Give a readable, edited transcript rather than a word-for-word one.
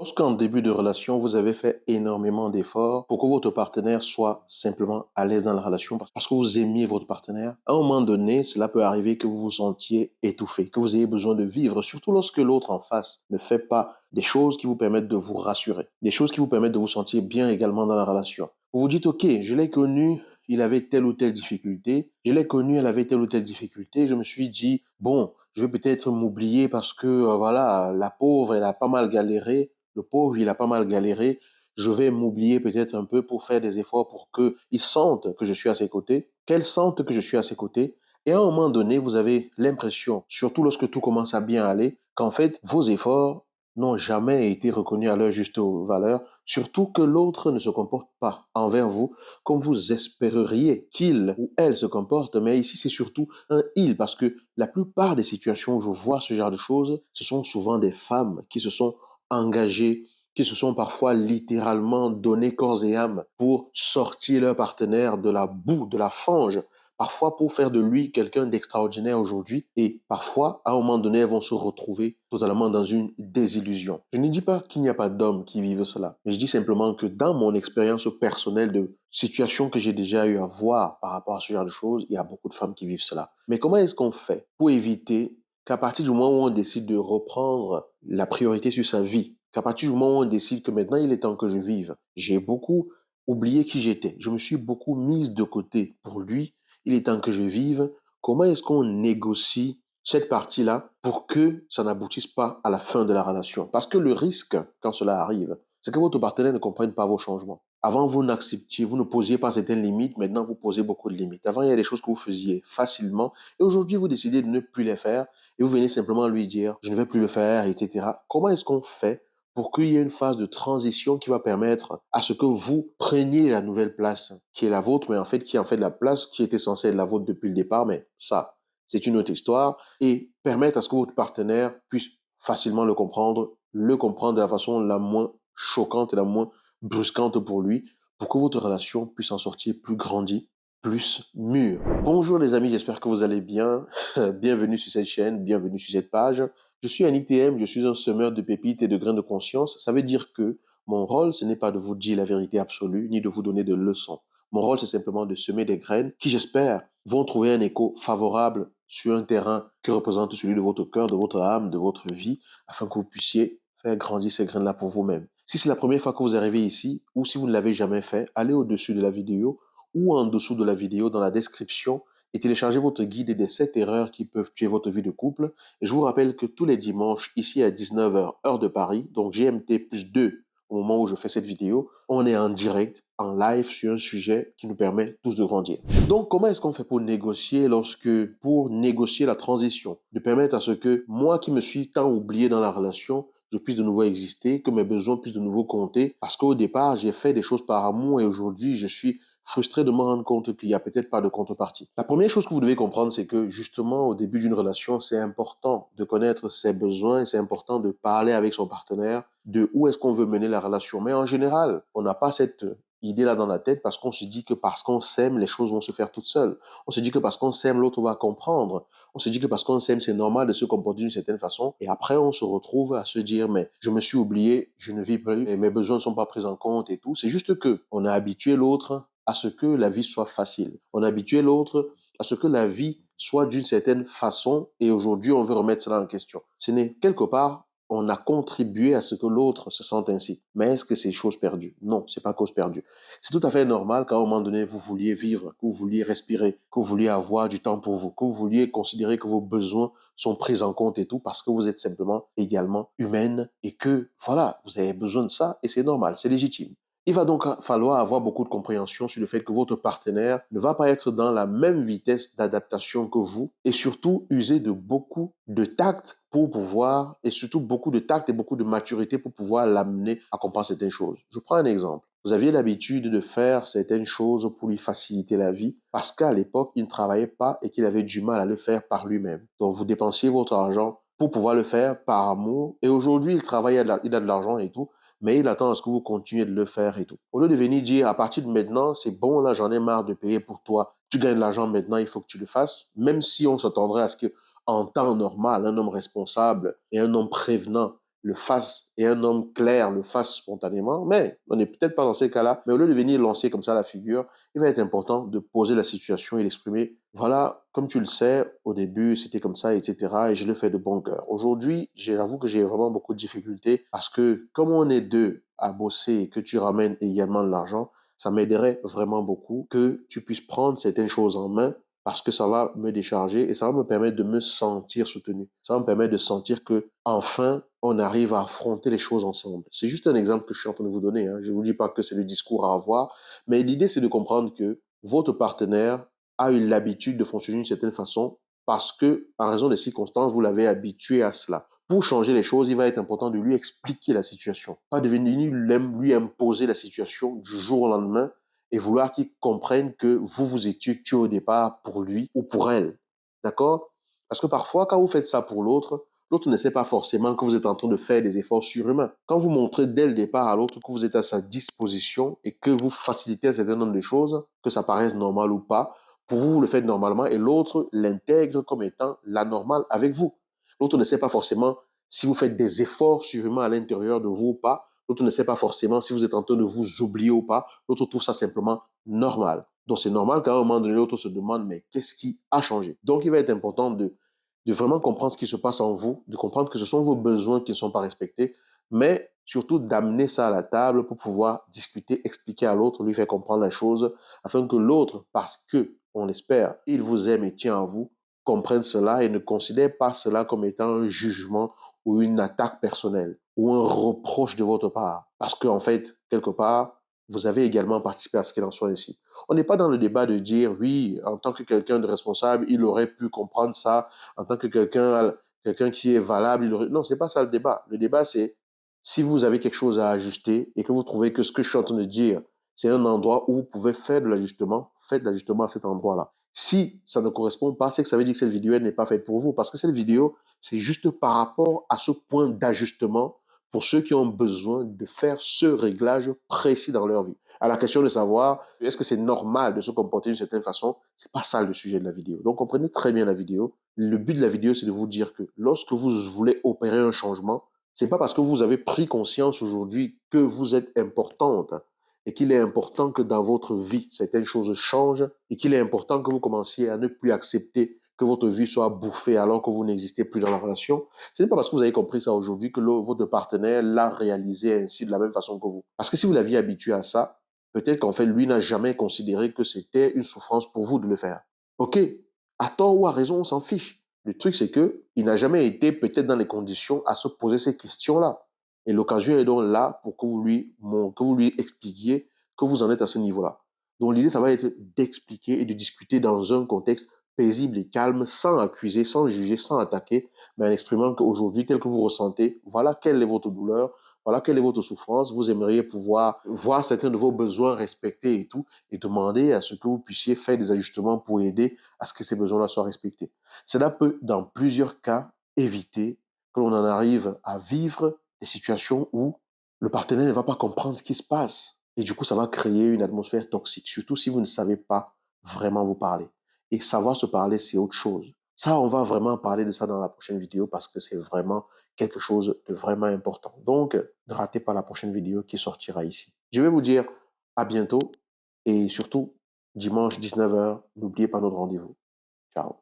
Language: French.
Lorsqu'en début de relation, vous avez fait énormément d'efforts pour que votre partenaire soit simplement à l'aise dans la relation parce que vous aimiez votre partenaire, à un moment donné, cela peut arriver que vous vous sentiez étouffé, que vous ayez besoin de vivre, surtout lorsque l'autre en face ne fait pas des choses qui vous permettent de vous rassurer, des choses qui vous permettent de vous sentir bien également dans la relation. Vous vous dites, OK, je l'ai connu, il avait telle ou telle difficulté, je l'ai connu, elle avait telle ou telle difficulté, je me suis dit, bon, je vais peut-être m'oublier parce que, voilà, la pauvre, elle a pas mal galéré, le pauvre, il a pas mal galéré. Je vais m'oublier peut-être un peu pour faire des efforts pour qu'ils sentent que je suis à ses côtés, qu'elles sentent que je suis à ses côtés. Et à un moment donné, vous avez l'impression, surtout lorsque tout commence à bien aller, qu'en fait, vos efforts n'ont jamais été reconnus à leur juste valeur, surtout que l'autre ne se comporte pas envers vous comme vous espéreriez qu'il ou elle se comporte. Mais ici, c'est surtout un il, parce que la plupart des situations où je vois ce genre de choses, ce sont souvent des femmes qui se sont engagés, qui se sont parfois littéralement donné corps et âme pour sortir leur partenaire de la boue, de la fange, parfois pour faire de lui quelqu'un d'extraordinaire aujourd'hui, et parfois, à un moment donné, elles vont se retrouver totalement dans une désillusion. Je ne dis pas qu'il n'y a pas d'hommes qui vivent cela, mais je dis simplement que dans mon expérience personnelle de situations que j'ai déjà eu à voir par rapport à ce genre de choses, il y a beaucoup de femmes qui vivent cela. Mais comment est-ce qu'on fait pour éviter qu'à partir du moment où on décide de reprendre la priorité sur sa vie, qu'à partir du moment où on décide que maintenant il est temps que je vive, j'ai beaucoup oublié qui j'étais, je me suis beaucoup mise de côté pour lui, il est temps que je vive, comment est-ce qu'on négocie cette partie-là pour que ça n'aboutisse pas à la fin de la relation? Parce que le risque, quand cela arrive, c'est que votre partenaire ne comprenne pas vos changements. Avant, vous n'acceptiez, vous ne posiez pas certaines limites, maintenant vous posez beaucoup de limites. Avant, il y a des choses que vous faisiez facilement, et aujourd'hui, vous décidez de ne plus les faire, et vous venez simplement lui dire, je ne vais plus le faire, etc. Comment est-ce qu'on fait pour qu'il y ait une phase de transition qui va permettre à ce que vous preniez la nouvelle place qui est la vôtre, mais en fait qui est en fait la place qui était censée être la vôtre depuis le départ, mais ça, c'est une autre histoire, et permettre à ce que votre partenaire puisse facilement le comprendre de la façon la moins choquante et la moins brusquante pour lui, pour que votre relation puisse en sortir plus grandie, plus mûre. Bonjour les amis, j'espère que vous allez bien. Bienvenue sur cette chaîne, bienvenue sur cette page. Je suis un ITM, je suis un semeur de pépites et de grains de conscience. Ça veut dire que mon rôle, ce n'est pas de vous dire la vérité absolue, ni de vous donner de leçons. Mon rôle, c'est simplement de semer des graines qui, j'espère, vont trouver un écho favorable sur un terrain qui représente celui de votre cœur, de votre âme, de votre vie, afin que vous puissiez faire grandir ces graines-là pour vous-même. Si c'est la première fois que vous arrivez ici, ou si vous ne l'avez jamais fait, allez au-dessus de la vidéo ou en dessous de la vidéo dans la description et téléchargez votre guide des 7 erreurs qui peuvent tuer votre vie de couple. Et je vous rappelle que tous les dimanches, ici à 19 h, heure de Paris, donc GMT plus 2 au moment où je fais cette vidéo, on est en direct, en live sur un sujet qui nous permet tous de grandir. Donc, comment est-ce qu'on fait pour négocier la transition, de permettre à ce que moi qui me suis tant oublié dans la relation, je puisse de nouveau exister, que mes besoins puissent de nouveau compter, parce qu'au départ, j'ai fait des choses par amour et aujourd'hui, je suis frustré de me rendre compte qu'il n'y a peut-être pas de contrepartie. La première chose que vous devez comprendre, c'est que justement, au début d'une relation, c'est important de connaître ses besoins, c'est important de parler avec son partenaire de où est-ce qu'on veut mener la relation. Mais en général, on n'a pas cette idée-là dans la tête parce qu'on se dit que parce qu'on s'aime, les choses vont se faire toutes seules. On se dit que parce qu'on s'aime, l'autre va comprendre. On se dit que parce qu'on s'aime, c'est normal de se comporter d'une certaine façon. Et après, on se retrouve à se dire, mais je me suis oublié, je ne vis plus, et mes besoins ne sont pas pris en compte et tout. C'est juste que on a habitué l'autre à ce que la vie soit facile. On a habitué l'autre à ce que la vie soit d'une certaine façon et aujourd'hui, on veut remettre cela en question. Ce n'est quelque part on a contribué à ce que l'autre se sente ainsi. Mais est-ce que c'est chose perdue? Non, c'est pas cause perdue. C'est tout à fait normal qu'à un moment donné, vous vouliez vivre, que vous vouliez respirer, que vous vouliez avoir du temps pour vous, que vous vouliez considérer que vos besoins sont pris en compte et tout, parce que vous êtes simplement également humaine et que, voilà, vous avez besoin de ça et c'est normal, c'est légitime. Il va donc falloir avoir beaucoup de compréhension sur le fait que votre partenaire ne va pas être dans la même vitesse d'adaptation que vous et surtout user de beaucoup de tact pour pouvoir, et surtout beaucoup de tact et beaucoup de maturité pour pouvoir l'amener à comprendre certaines choses. Je prends un exemple. Vous aviez l'habitude de faire certaines choses pour lui faciliter la vie parce qu'à l'époque, il ne travaillait pas et qu'il avait du mal à le faire par lui-même. Donc, vous dépensiez votre argent pour pouvoir le faire par amour et aujourd'hui, il travaille, il a de l'argent et tout, mais il attend à ce que vous continuez de le faire et tout. Au lieu de venir dire, à partir de maintenant, c'est bon, là, j'en ai marre de payer pour toi. Tu gagnes de l'argent maintenant, il faut que tu le fasses. Même si on s'attendrait à ce que, en temps normal, un homme responsable et un homme prévenant le fasse et un homme clair le fasse spontanément, mais on n'est peut-être pas dans ces cas-là, mais au lieu de venir lancer comme ça la figure, il va être important de poser la situation et l'exprimer. Voilà, comme tu le sais, au début, c'était comme ça, etc. Et je le fais de bon cœur. Aujourd'hui, j'avoue que j'ai vraiment beaucoup de difficultés parce que comme on est deux à bosser et que tu ramènes également de l'argent, ça m'aiderait vraiment beaucoup que tu puisses prendre certaines choses en main parce que ça va me décharger et ça va me permettre de me sentir soutenu. Ça va me permettre de sentir que enfin on arrive à affronter les choses ensemble. C'est juste un exemple que je suis en train de vous donner, hein. Je ne vous dis pas que c'est le discours à avoir, mais l'idée c'est de comprendre que votre partenaire a eu l'habitude de fonctionner d'une certaine façon parce que, en raison des circonstances, vous l'avez habitué à cela. Pour changer les choses, il va être important de lui expliquer la situation, pas de venir lui imposer la situation du jour au lendemain et vouloir qu'il comprenne que vous étiez tué au départ pour lui ou pour elle. D'accord? Parce que parfois, quand vous faites ça pour l'autre, l'autre ne sait pas forcément que vous êtes en train de faire des efforts surhumains. Quand vous montrez dès le départ à l'autre que vous êtes à sa disposition et que vous facilitez un certain nombre de choses, que ça paraisse normal ou pas, pour vous, vous le faites normalement et l'autre l'intègre comme étant la normale avec vous. L'autre ne sait pas forcément si vous faites des efforts surhumains à l'intérieur de vous ou pas. L'autre ne sait pas forcément si vous êtes en train de vous oublier ou pas. L'autre trouve ça simplement normal. Donc c'est normal qu'à un moment donné, l'autre se demande, mais qu'est-ce qui a changé? Donc il va être important de vraiment comprendre ce qui se passe en vous, de comprendre que ce sont vos besoins qui ne sont pas respectés, mais surtout d'amener ça à la table pour pouvoir discuter, expliquer à l'autre, lui faire comprendre la chose, afin que l'autre, parce que, on l'espère, il vous aime et tient à vous, comprenne cela et ne considère pas cela comme étant un jugement ou une attaque personnelle ou un reproche de votre part. Parce qu'en fait, quelque part, vous avez également participé à ce qu'il en soit ainsi. On n'est pas dans le débat de dire, oui, en tant que quelqu'un de responsable, il aurait pu comprendre ça, en tant que quelqu'un qui est valable, il aurait... Non, c'est pas ça le débat. Le débat, c'est si vous avez quelque chose à ajuster et que vous trouvez que ce que je suis en train de dire, c'est un endroit où vous pouvez faire de l'ajustement, faites de l'ajustement à cet endroit-là. Si ça ne correspond pas, c'est que ça veut dire que cette vidéo elle n'est pas faite pour vous. Parce que cette vidéo, c'est juste par rapport à ce point d'ajustement pour ceux qui ont besoin de faire ce réglage précis dans leur vie. À la question de savoir, est-ce que c'est normal de se comporter d'une certaine façon, c'est pas ça le sujet de la vidéo. Donc, comprenez très bien la vidéo. Le but de la vidéo, c'est de vous dire que lorsque vous voulez opérer un changement, c'est pas parce que vous avez pris conscience aujourd'hui que vous êtes importante et qu'il est important que dans votre vie, certaines choses changent et qu'il est important que vous commenciez à ne plus accepter que votre vie soit bouffée alors que vous n'existez plus dans la relation. Ce n'est pas parce que vous avez compris ça aujourd'hui que votre partenaire l'a réalisé ainsi de la même façon que vous. Parce que si vous l'aviez habitué à ça, peut-être qu'en fait, lui n'a jamais considéré que c'était une souffrance pour vous de le faire. OK, à tort ou à raison, on s'en fiche. Le truc, c'est que il n'a jamais été peut-être dans les conditions à se poser ces questions-là. Et l'occasion est donc là pour que vous lui expliquiez que vous en êtes à ce niveau-là. Donc l'idée, ça va être d'expliquer et de discuter dans un contexte paisible et calme, sans accuser, sans juger, sans attaquer, mais en exprimant qu'aujourd'hui, tel que vous ressentez, voilà quelle est votre douleur, voilà quelle est votre souffrance, vous aimeriez pouvoir voir certains de vos besoins respectés et tout, et demander à ce que vous puissiez faire des ajustements pour aider à ce que ces besoins-là soient respectés. Cela peut, dans plusieurs cas, éviter que l'on en arrive à vivre des situations où le partenaire ne va pas comprendre ce qui se passe. Et du coup, ça va créer une atmosphère toxique, surtout si vous ne savez pas vraiment vous parler. Et savoir se parler, c'est autre chose. Ça, on va vraiment parler de ça dans la prochaine vidéo parce que c'est vraiment quelque chose de vraiment important. Donc, ne ratez pas la prochaine vidéo qui sortira ici. Je vais vous dire à bientôt et surtout, dimanche 19h, n'oubliez pas notre rendez-vous. Ciao.